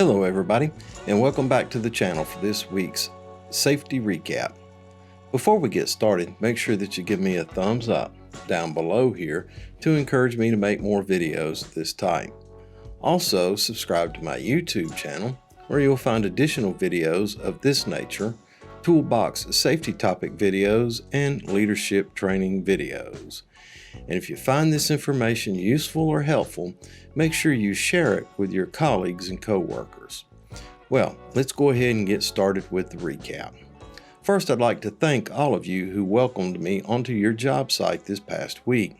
Hello everybody, and welcome back to the channel for this week's safety recap. Before we get started, make sure that you give me a thumbs up down below here to encourage me to make more videos this type. Also, subscribe to my YouTube channel where you'll find additional videos of this nature, toolbox safety topic videos, and leadership training videos. And if you find this information useful or helpful, make sure you share it with your colleagues and coworkers. Well, let's go ahead and get started with the recap. First, I'd like to thank all of you who welcomed me onto your job site this past week.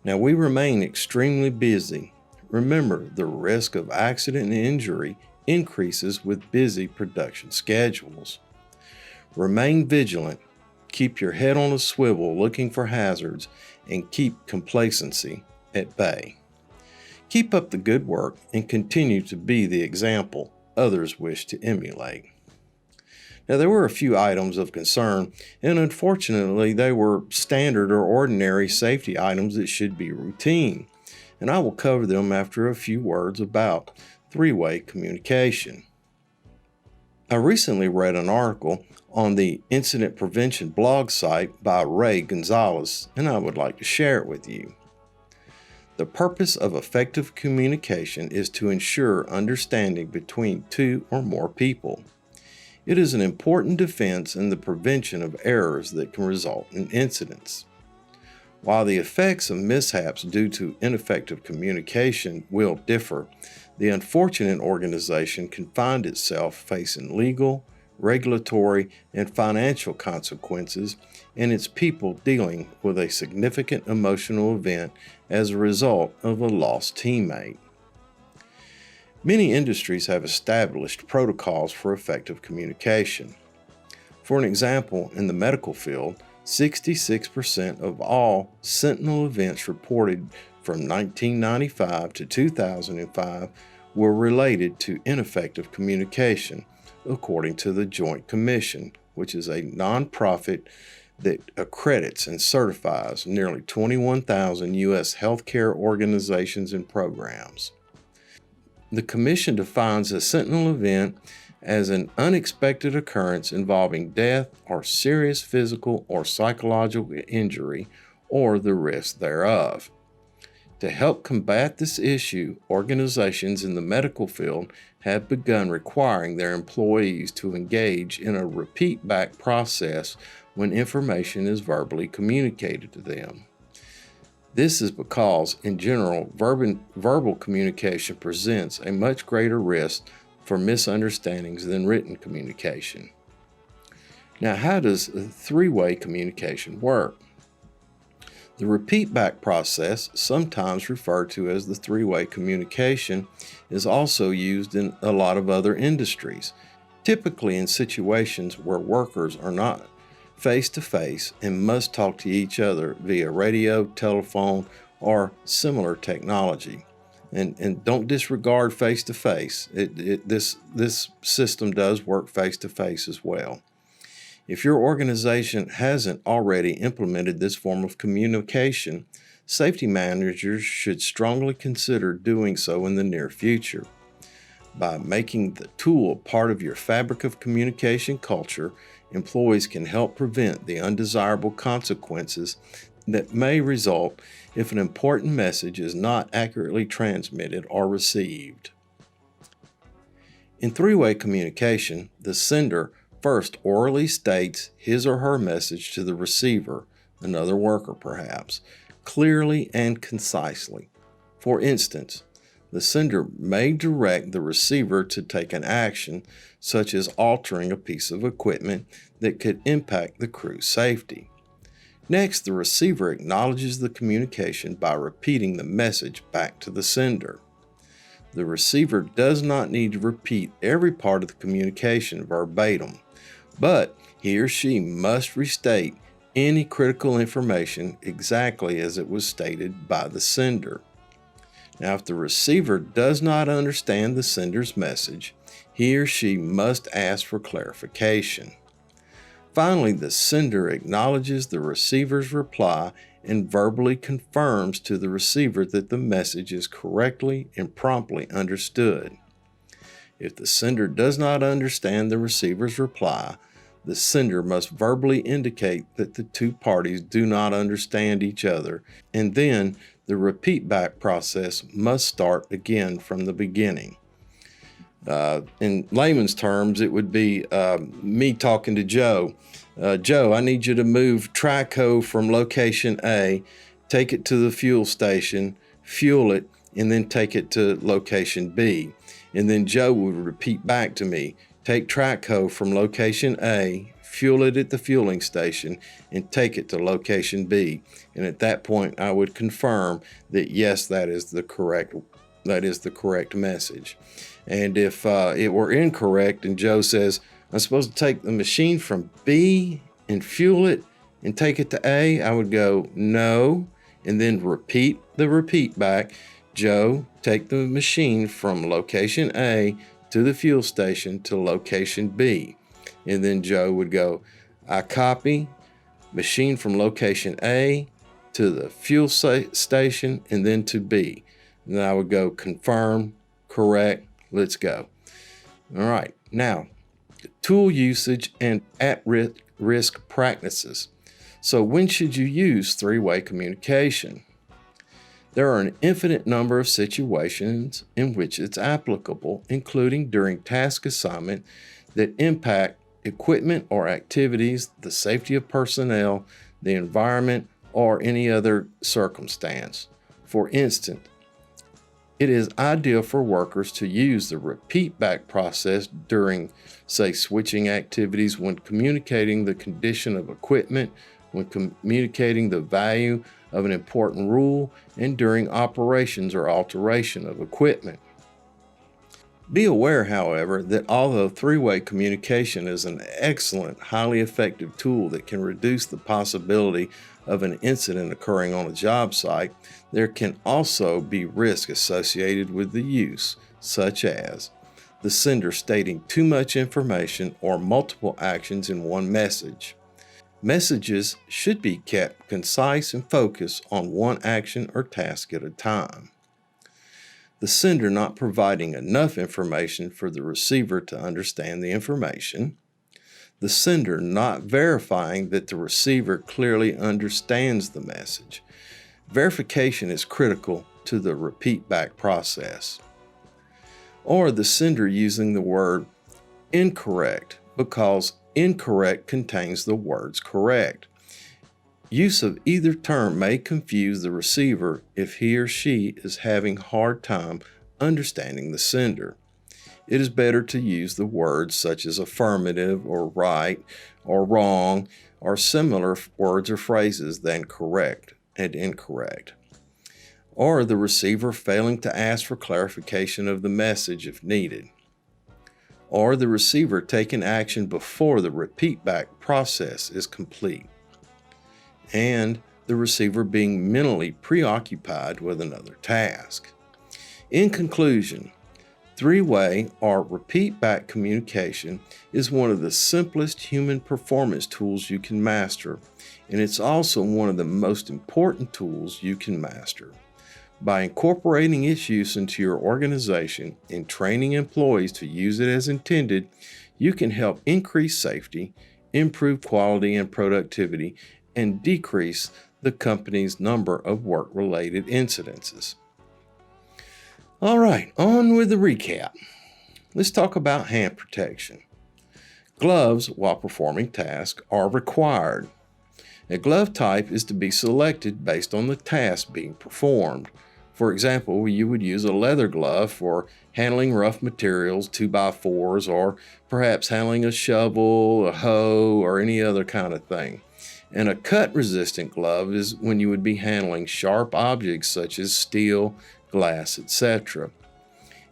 Now, we remain extremely busy. Remember, the risk of accident and injury increases with busy production schedules. Remain vigilant. Keep your head on a swivel looking for hazards and keep complacency at bay. Keep up the good work and continue to be the example others wish to emulate. Now, there were a few items of concern, and unfortunately they were standard or ordinary safety items that should be routine, and I will cover them after a few words about three-way communication. I recently read an article on the incident prevention blog site by Rey Gonzales, and I would like to share it with you. The purpose of effective communication is to ensure understanding between two or more people. It is an important defense in the prevention of errors that can result in incidents. While the effects of mishaps due to ineffective communication will differ, the unfortunate organization can find itself facing legal, regulatory, and financial consequences, and its people dealing with a significant emotional event as a result of a lost teammate. Many industries have established protocols for effective communication. For an example, in the medical field, 66% of all sentinel events reported from 1995 to 2005 were related to ineffective communication, according to the Joint Commission, which is a nonprofit that accredits and certifies nearly 21,000 U.S. healthcare organizations and programs. The Commission defines a sentinel event as an unexpected occurrence involving death or serious physical or psychological injury or the risk thereof. To help combat this issue, organizations in the medical field have begun requiring their employees to engage in a repeat back process when information is verbally communicated to them. This is because, in general, verbal communication presents a much greater risk for misunderstandings than written communication. Now, how does three-way communication work? The repeat back process, sometimes referred to as the three-way communication, is also used in a lot of other industries, typically in situations where workers are not face-to-face and must talk to each other via radio, telephone, or similar technology. And don't disregard face-to-face. This system does work face-to-face as well. If your organization hasn't already implemented this form of communication, safety managers should strongly consider doing so in the near future. By making the tool part of your fabric of communication culture, employees can help prevent the undesirable consequences that may result if an important message is not accurately transmitted or received. In three-way communication, the sender first orally states his or her message to the receiver, another worker perhaps, clearly and concisely. For instance, the sender may direct the receiver to take an action, such as altering a piece of equipment that could impact the crew's safety. Next, the receiver acknowledges the communication by repeating the message back to the sender. The receiver does not need to repeat every part of the communication verbatim, but he or she must restate any critical information exactly as it was stated by the sender. Now, if the receiver does not understand the sender's message, he or she must ask for clarification. Finally, the sender acknowledges the receiver's reply and verbally confirms to the receiver that the message is correctly and promptly understood. If the sender does not understand the receiver's reply, the sender must verbally indicate that the two parties do not understand each other, and then the repeat back process must start again from the beginning. In layman's terms, it would be me talking to Joe. Joe, I need you to move Trico from location A, take it to the fuel station, fuel it, and then take it to location B. And then Joe would repeat back to me, take Trico from location A, fuel it at the fueling station, and take it to location B. And at that point, I would confirm that yes, that is the correct message. And if it were incorrect and Joe says, I'm supposed to take the machine from B and fuel it and take it to A, I would go, no, and then repeat back. Joe, take the machine from location A to the fuel station to location B. And then Joe would go, I copy, machine from location A to the fuel station and then to B. And then I would go, confirm, correct, let's go. All right, now, tool usage and at-risk practices. So when should you use three-way communication? There are an infinite number of situations in which it's applicable, including during task assignment that impact equipment or activities, the safety of personnel, the environment, or any other circumstance. For instance, it is ideal for workers to use the repeat back process during, say, switching activities, when communicating the condition of equipment, when communicating the value of an important rule, and during operations or alteration of equipment. Be aware, however, that although three-way communication is an excellent, highly effective tool that can reduce the possibility of an incident occurring on a job site, there can also be risk associated with the use, such as the sender stating too much information or multiple actions in one message. Messages should be kept concise and focused on one action or task at a time. The sender not providing enough information for the receiver to understand the information. The sender not verifying that the receiver clearly understands the message. Verification is critical to the repeat back process. Or the sender using the word incorrect because incorrect contains the words correct. Use of either term may confuse the receiver if he or she is having a hard time understanding the sender. It is better to use the words such as affirmative or right or wrong or similar words or phrases than correct and incorrect. Or the receiver failing to ask for clarification of the message if needed. Or the receiver taking action before the repeat back process is complete. And the receiver being mentally preoccupied with another task. In conclusion, three-way or repeat back communication is one of the simplest human performance tools you can master, and it's also one of the most important tools you can master. By incorporating its use into your organization and training employees to use it as intended, you can help increase safety, improve quality and productivity, and decrease the company's number of work-related incidences. All right, on with the recap. Let's talk about hand protection. Gloves, while performing tasks, are required. A glove type is to be selected based on the task being performed. For example, you would use a leather glove for handling rough materials, 2x4s, or perhaps handling a shovel, a hoe, or any other kind of thing. And a cut-resistant glove is when you would be handling sharp objects such as steel, glass, etc.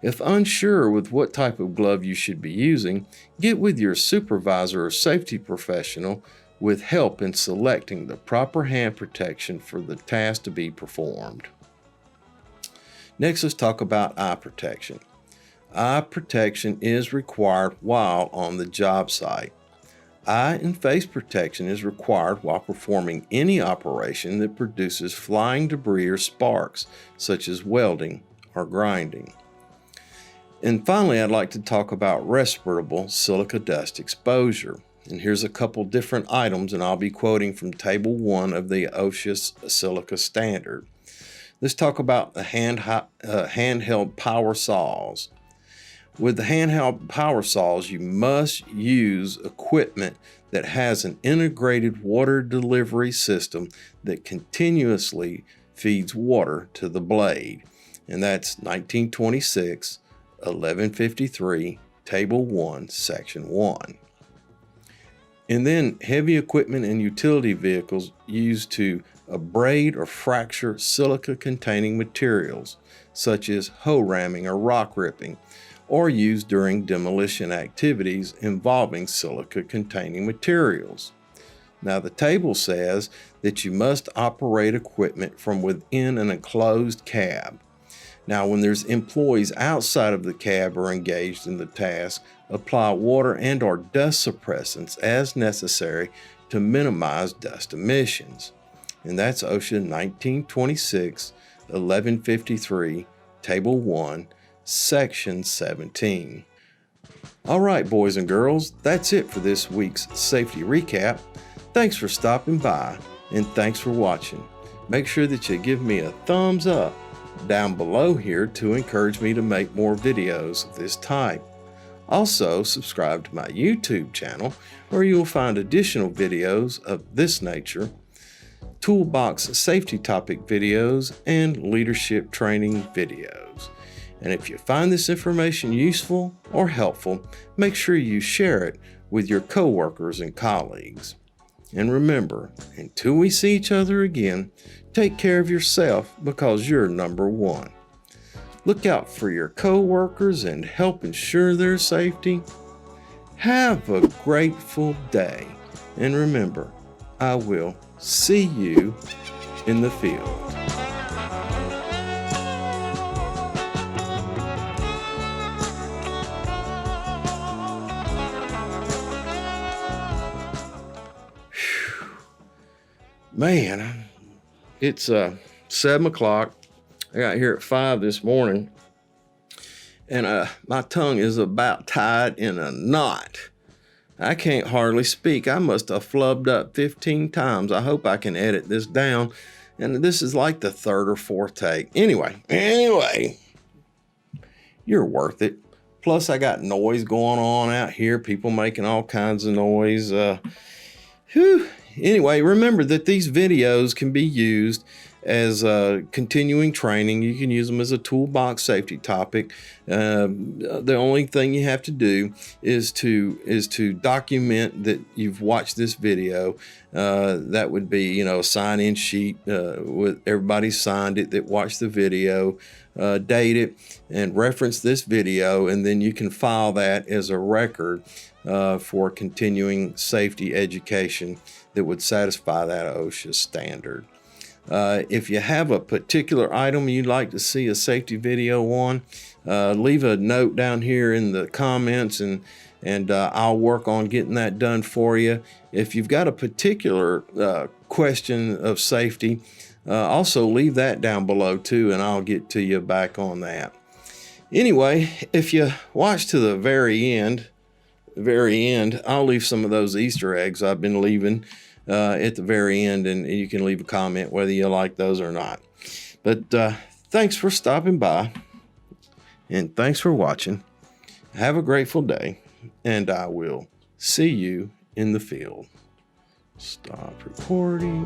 If unsure with what type of glove you should be using, get with your supervisor or safety professional with help in selecting the proper hand protection for the task to be performed. Next, let's talk about eye protection. Eye protection is required while on the job site. Eye and face protection is required while performing any operation that produces flying debris or sparks, such as welding or grinding. And finally, I'd like to talk about respirable silica dust exposure. And here's a couple different items, and I'll be quoting from Table 1 of the OSHA Silica Standard. Let's talk about the handheld power saws. With the handheld power saws, you must use equipment that has an integrated water delivery system that continuously feeds water to the blade. And that's 1926, 1153, Table 1, Section 1. And then heavy equipment and utility vehicles used to abrade or fracture silica-containing materials, such as hoe ramming or rock ripping, or used during demolition activities involving silica-containing materials. Now, the table says that you must operate equipment from within an enclosed cab. Now, when there's employees outside of the cab or engaged in the task, apply water and or dust suppressants as necessary to minimize dust emissions. And that's OSHA 1926, 1153, Table 1, Section 17. All right, boys and girls, that's it for this week's safety recap. Thanks for stopping by, and thanks for watching. Make sure that you give me a thumbs up down below here to encourage me to make more videos of this type. Also, subscribe to my YouTube channel, where you will find additional videos of this nature, toolbox safety topic videos, and leadership training videos. And if you find this information useful or helpful, make sure you share it with your coworkers and colleagues. And remember, until we see each other again, take care of yourself, because you're number one. Look out for your coworkers and help ensure their safety. Have a grateful day. And remember, I will see you in the field. Man, it's 7 o'clock. I got here at 5 this morning, and my tongue is about tied in a knot. I can't hardly speak. I must have flubbed up 15 times. I hope I can edit this down. And this is like the 3rd or 4th take. Anyway, you're worth it. Plus, I got noise going on out here. People making all kinds of noise. Anyway, remember that these videos can be used as continuing training. You can use them as a toolbox safety topic. The only thing you have to do is to document that you've watched this video. That would be, a sign-in sheet with everybody signed it that watched the video, date it, and reference this video, and then you can file that as a record for continuing safety education that would satisfy that OSHA standard. If you have a particular item you'd like to see a safety video on, leave a note down here in the comments, and I'll work on getting that done for you. If you've got a particular question of safety, also leave that down below too, and I'll get to you back on that. Anyway, if you watch to the very end, I'll leave some of those Easter eggs I've been leaving at the very end, and you can leave a comment whether you like those or not. But thanks for stopping by, and thanks for watching. Have a grateful day, and I will see you in the field. Stop recording.